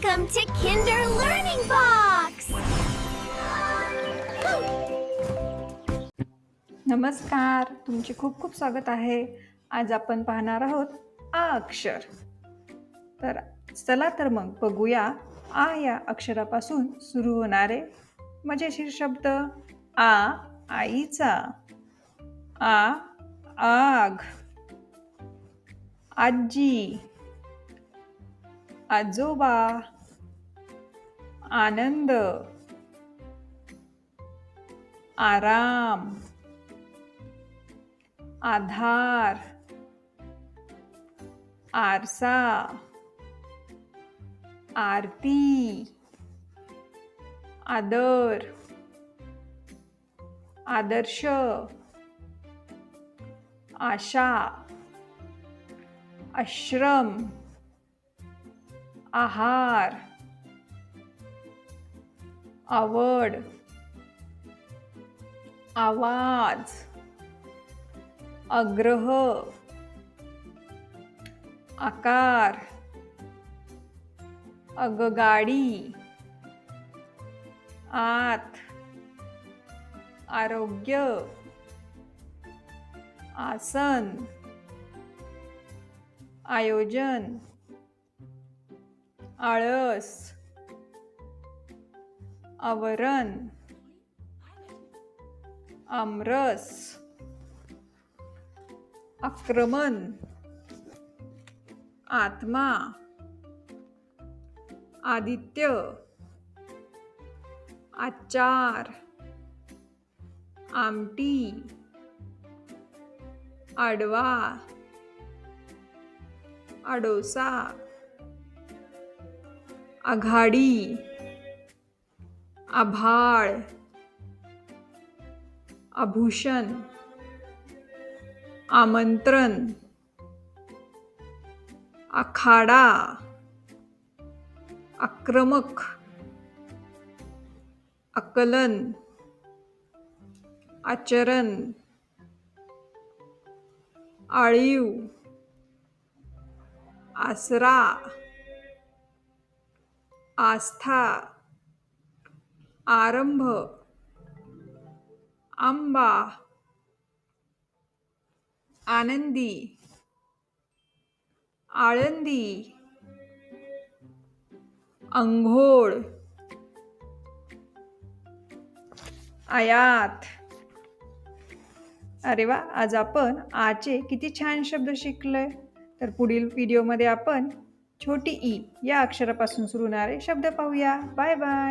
Welcome to Kinder Learning Box! नमस्कार, तुमचे खूप खूप स्वागत आहे. आज आपण पाहणार आहोत आ अक्षर. तर चला तर मग बघूया आ या अक्षरापासून सुरू होणारे मजेशीर शब्द. आ आईचा, आ आग, आजी, आजोबा, आनंद, आराम, आधार, आरसा, आरती, आदर, आदर्श, आशा, आश्रम, आहार, आवड, आवाज, आग्रह, आकार, आगगाडी, आत, आरोग्य, आसन, आयोजन, आळस, आवरण, आमरस, आक्रमण, आत्मा, आदित्य, आचार, आमटी, आडवा, आडोसा, आघाडी, आभाळ, आभूषण, आमंत्रण, आखाडा, आक्रमक, आकलन, आचरण, आळीव, आसरा, आस्था, आरंभ, आंबा, आनंदी, आळंदी, अंघोळ, आयात. अरे वा, आज आपण आचे किती छान शब्द शिकलोय. तर पुढील व्हिडिओमध्ये आपण छोटी ई या अक्षरापासून सुरू होणारे शब्द पाहूया. Bye bye.